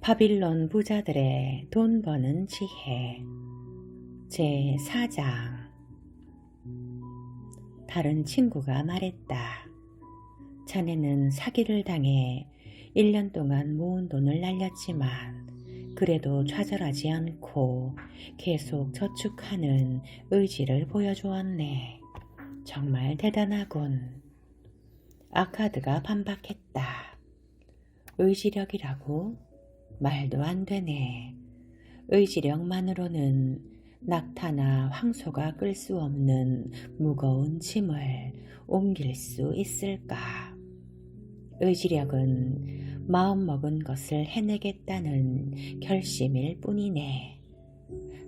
바빌론 부자들의 돈 버는 지혜 제4장. 다른 친구가 말했다. 자네는 사기를 당해 1년 동안 모은 돈을 날렸지만 그래도 좌절하지 않고 계속 저축하는 의지를 보여주었네. 정말 대단하군. 아카드가 반박했다. 의지력이라고? 말도 안 되네. 의지력만으로는 낙타나 황소가 끌 수 없는 무거운 짐을 옮길 수 있을까? 의지력은 마음먹은 것을 해내겠다는 결심일 뿐이네.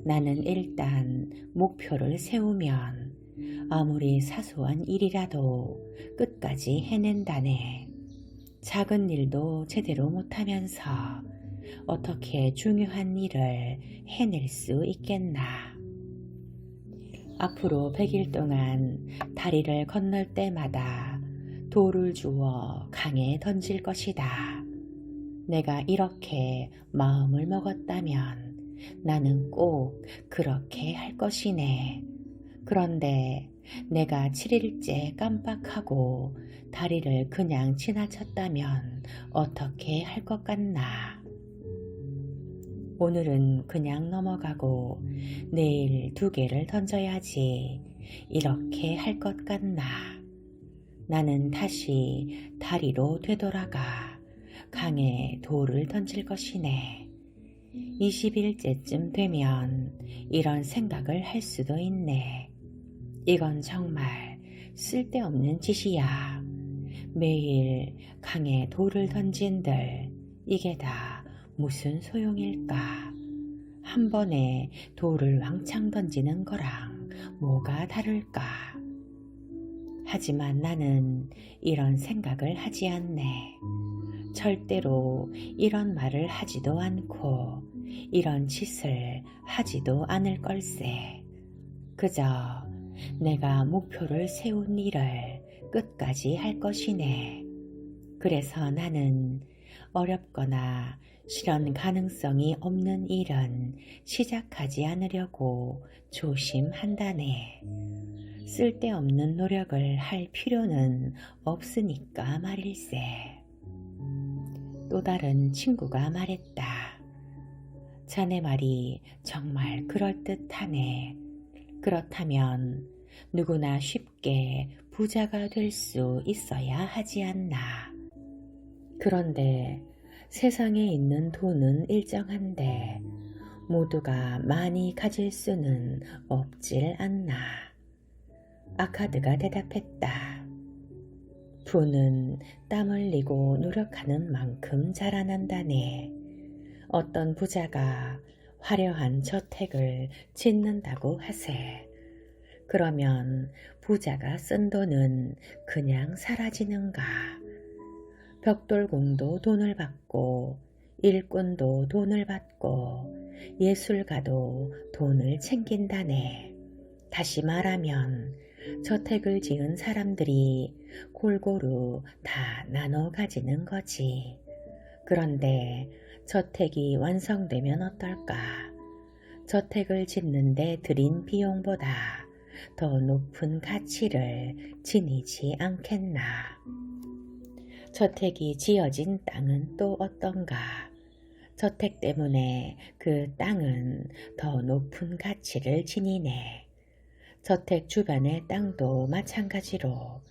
나는 일단 목표를 세우면 아무리 사소한 일이라도 끝까지 해낸다네. 작은 일도 제대로 못하면서 어떻게 중요한 일을 해낼 수 있겠나. 앞으로 100일 동안 다리를 건널 때마다 돌을 주워 강에 던질 것이다. 내가 이렇게 마음을 먹었다면 나는 꼭 그렇게 할 것이네. 그런데 내가 7일째 깜빡하고 다리를 그냥 지나쳤다면 어떻게 할 것 같나. 오늘은 그냥 넘어가고 내일 2개를 던져야지. 이렇게 할 것 같나. 나는 다시 다리로 되돌아가 강에 돌을 던질 것이네. 20일째쯤 되면 이런 생각을 할 수도 있네. 이건 정말 쓸데없는 짓이야. 매일 강에 돌을 던진들 이게 다 무슨 소용일까? 한 번에 돌을 왕창 던지는 거랑 뭐가 다를까? 하지만 나는 이런 생각을 하지 않네. 절대로 이런 말을 하지도 않고 이런 짓을 하지도 않을 걸세. 그저 내가 목표를 세운 일을 끝까지 할 것이네. 그래서 나는 어렵거나 실현 가능성이 없는 일은 시작하지 않으려고 조심한다네. 쓸데없는 노력을 할 필요는 없으니까 말일세. 또 다른 친구가 말했다. 자네 말이 정말 그럴듯하네. 그렇다면 누구나 쉽게 부자가 될 수 있어야 하지 않나. 그런데 세상에 있는 돈은 일정한데 모두가 많이 가질 수는 없질 않나. 아카드가 대답했다. 부는 땀 흘리고 노력하는 만큼 자라난다네. 어떤 부자가 화려한 저택을 짓는다고 하세. 그러면 부자가 쓴 돈은 그냥 사라지는가? 벽돌공도 돈을 받고 일꾼도 돈을 받고 예술가도 돈을 챙긴다네. 다시 말하면 저택을 지은 사람들이 골고루 다 나눠 가지는 거지. 그런데 저택이 완성되면 어떨까? 저택을 짓는데 들인 비용보다 더 높은 가치를 지니지 않겠나. 저택이 지어진 땅은 또 어떤가? 저택 때문에 그 땅은 더 높은 가치를 지니네. 저택 주변의 땅도 마찬가지로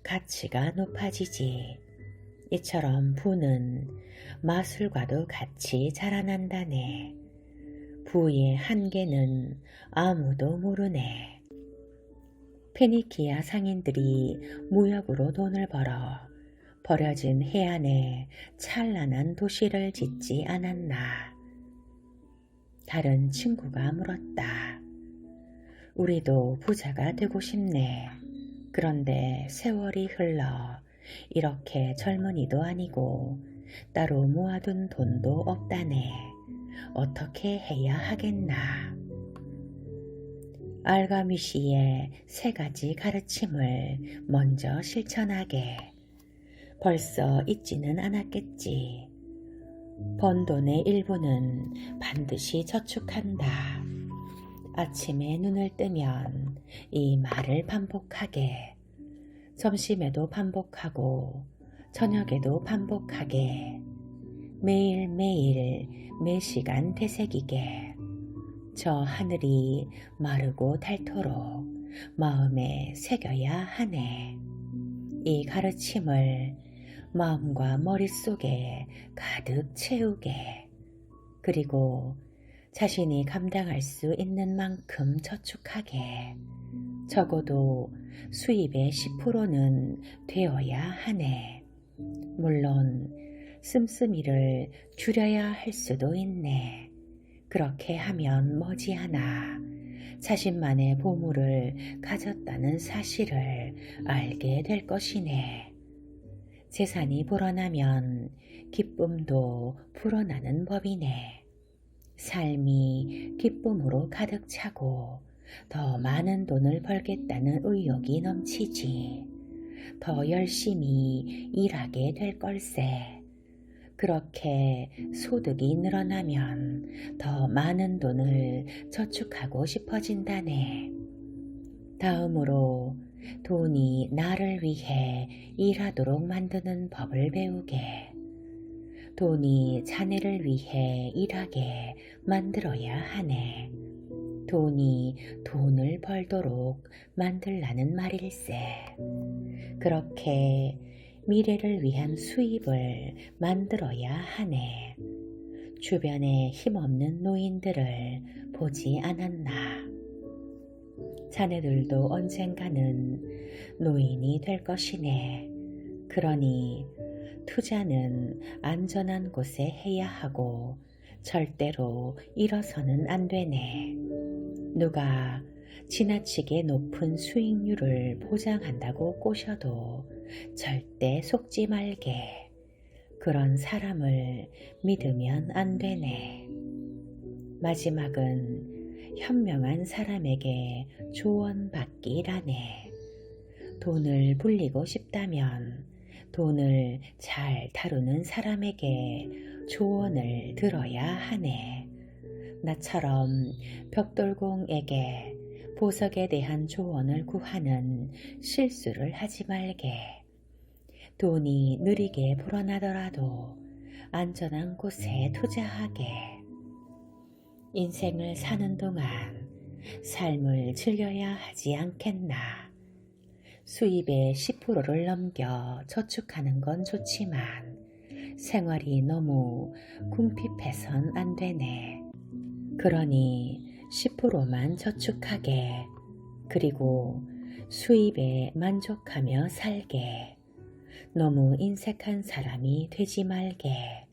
가치가 높아지지. 이처럼 부는 마술과도 같이 자라난다네. 부의 한계는 아무도 모르네. 페니키아 상인들이 무역으로 돈을 벌어 버려진 해안에 찬란한 도시를 짓지 않았나. 다른 친구가 물었다. 우리도 부자가 되고 싶네. 그런데 세월이 흘러 이렇게 젊은이도 아니고 따로 모아둔 돈도 없다네. 어떻게 해야 하겠나. 알가미시의 3가지 가르침을 먼저 실천하게. 벌써 잊지는 않았겠지. 번 돈의 일부는 반드시 저축한다. 아침에 눈을 뜨면 이 말을 반복하게, 점심에도 반복하고 저녁에도 반복하게, 매일매일 매시간 되새기게, 저 하늘이 마르고 닳도록 마음에 새겨야 하네. 이 가르침을 마음과 머릿속에 가득 채우게, 그리고 자신이 감당할 수 있는 만큼 저축하게, 적어도 수입의 10%는 되어야 하네. 물론 씀씀이를 줄여야 할 수도 있네. 그렇게 하면 머지않아 자신만의 보물을 가졌다는 사실을 알게 될 것이네. 재산이 불어나면 기쁨도 불어나는 법이네. 삶이 기쁨으로 가득 차고 더 많은 돈을 벌겠다는 의욕이 넘치지. 더 열심히 일하게 될 걸세. 그렇게 소득이 늘어나면 더 많은 돈을 저축하고 싶어진다네. 다음으로 돈이 나를 위해 일하도록 만드는 법을 배우게. 돈이 자네를 위해 일하게 만들어야 하네. 돈이 돈을 벌도록 만들라는 말일세. 그렇게 미래를 위한 수입을 만들어야 하네. 주변에 힘없는 노인들을 보지 않았나. 자네들도 언젠가는 노인이 될 것이네. 그러니 투자는 안전한 곳에 해야 하고 절대로 잃어서는 안 되네. 누가 지나치게 높은 수익률을 보장한다고 꼬셔도 절대 속지 말게. 그런 사람을 믿으면 안 되네. 마지막은 현명한 사람에게 조언받기라네. 돈을 불리고 싶다면 돈을 잘 다루는 사람에게 조언을 들어야 하네. 나처럼 벽돌공에게 보석에 대한 조언을 구하는 실수를 하지 말게. 돈이 느리게 불어나더라도 안전한 곳에 투자하게. 인생을 사는 동안 삶을 즐겨야 하지 않겠나. 수입의 10%를 넘겨 저축하는 건 좋지만 생활이 너무 궁핍해선 안 되네. 그러니 10%만 저축하게. 그리고 수입에 만족하며 살게. 너무 인색한 사람이 되지 말게.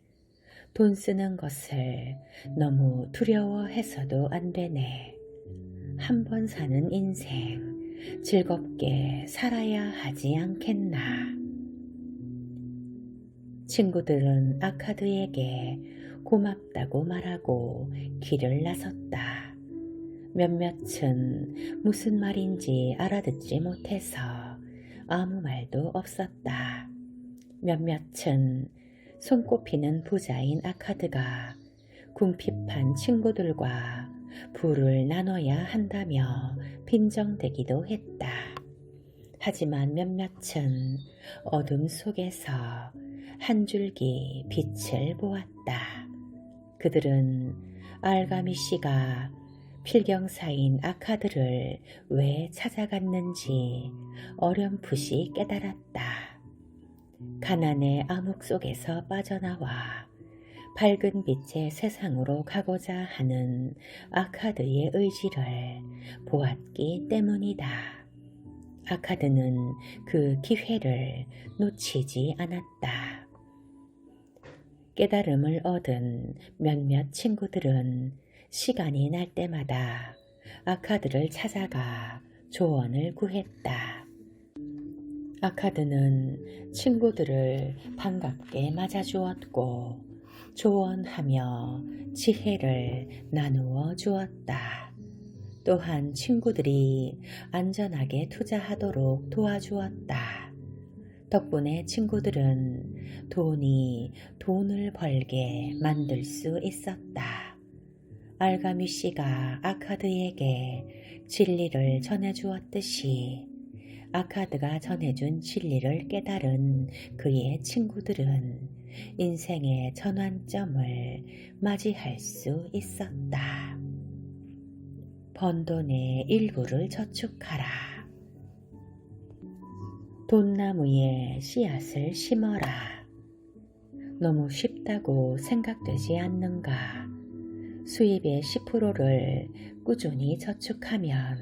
돈 쓰는 것을 너무 두려워해서도 안 되네. 한 번 사는 인생 즐겁게 살아야 하지 않겠나. 친구들은 아카드에게 고맙다고 말하고 길을 나섰다. 몇몇은 무슨 말인지 알아듣지 못해서 아무 말도 없었다. 몇몇은 손꼽히는 부자인 아카드가 궁핍한 친구들과 부를 나눠야 한다며 빈정대기도 했다. 하지만 몇몇은 어둠 속에서 한 줄기 빛을 보았다. 그들은 알가미 씨가 필경사인 아카드를 왜 찾아갔는지 어렴풋이 깨달았다. 가난의 암흑 속에서 빠져나와 밝은 빛의 세상으로 가고자 하는 아카드의 의지를 보았기 때문이다. 아카드는 그 기회를 놓치지 않았다. 깨달음을 얻은 몇몇 친구들은 시간이 날 때마다 아카드를 찾아가 조언을 구했다. 아카드는 친구들을 반갑게 맞아주었고 조언하며 지혜를 나누어 주었다. 또한 친구들이 안전하게 투자하도록 도와주었다. 덕분에 친구들은 돈이 돈을 벌게 만들 수 있었다. 알가미 씨가 아카드에게 진리를 전해주었듯이 아카드가 전해준 진리를 깨달은 그의 친구들은 인생의 전환점을 맞이할 수 있었다. 번 돈의 일부를 저축하라. 돈나무에 씨앗을 심어라. 너무 쉽다고 생각되지 않는가? 수입의 10%를 꾸준히 저축하면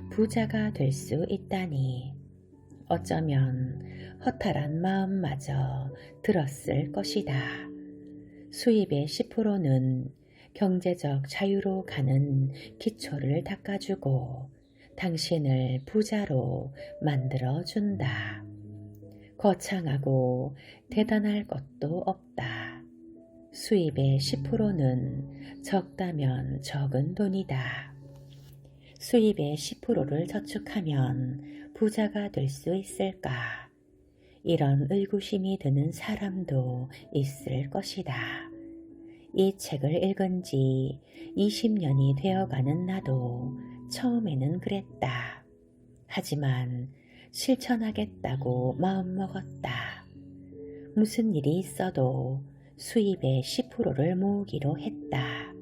부자가 될 수 있다니 어쩌면 허탈한 마음마저 들었을 것이다. 수입의 10%는 경제적 자유로 가는 기초를 닦아주고 당신을 부자로 만들어준다. 거창하고 대단할 것도 없다. 수입의 10%는 적다면 적은 돈이다. 수입의 10%를 저축하면 부자가 될 수 있을까? 이런 의구심이 드는 사람도 있을 것이다. 이 책을 읽은 지 20년이 되어가는 나도 처음에는 그랬다. 하지만 실천하겠다고 마음먹었다. 무슨 일이 있어도 수입의 10%를 모으기로 했다.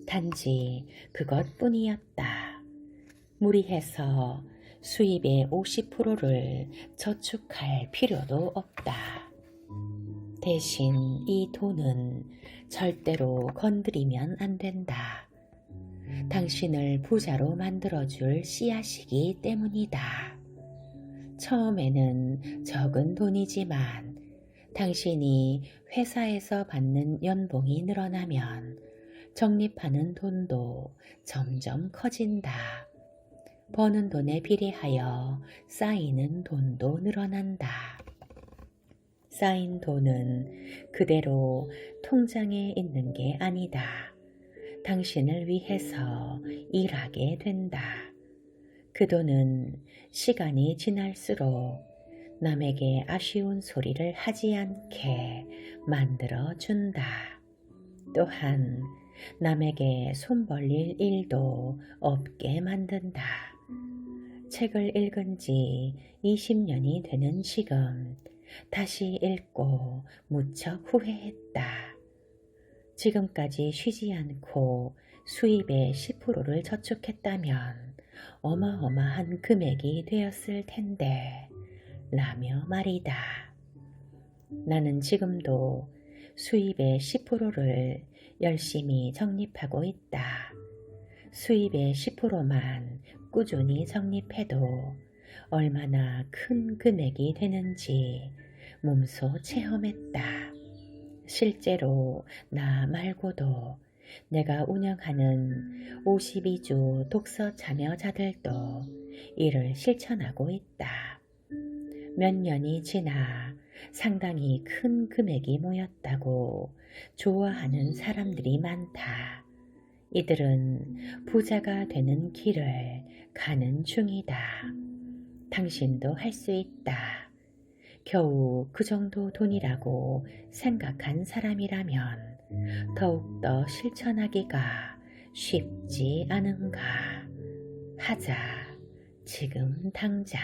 단지 그것뿐이었다. 무리해서 수입의 50%를 저축할 필요도 없다. 대신 이 돈은 절대로 건드리면 안 된다. 당신을 부자로 만들어줄 씨앗이기 때문이다. 처음에는 적은 돈이지만 당신이 회사에서 받는 연봉이 늘어나면 적립하는 돈도 점점 커진다. 버는 돈에 비례하여 쌓이는 돈도 늘어난다. 쌓인 돈은 그대로 통장에 있는 게 아니다. 당신을 위해서 일하게 된다. 그 돈은 시간이 지날수록 남에게 아쉬운 소리를 하지 않게 만들어준다. 또한 남에게 손 벌릴 일도 없게 만든다. 책을 읽은 지 20년이 되는 지금 다시 읽고 무척 후회했다. 지금까지 쉬지 않고 수입의 10%를 저축했다면 어마어마한 금액이 되었을 텐데 라며 말이다. 나는 지금도 수입의 10%를 열심히 적립하고 있다. 수입의 10%만 꾸준히 적립해도 얼마나 큰 금액이 되는지 몸소 체험했다. 실제로 나 말고도 내가 운영하는 52주 독서 참여자들도 이를 실천하고 있다. 몇 년이 지나 상당히 큰 금액이 모였다고 좋아하는 사람들이 많다. 이들은 부자가 되는 길을 가는 중이다. 당신도 할 수 있다. 겨우 그 정도 돈이라고 생각한 사람이라면 더욱더 실천하기가 쉽지 않은가. 하자, 지금 당장.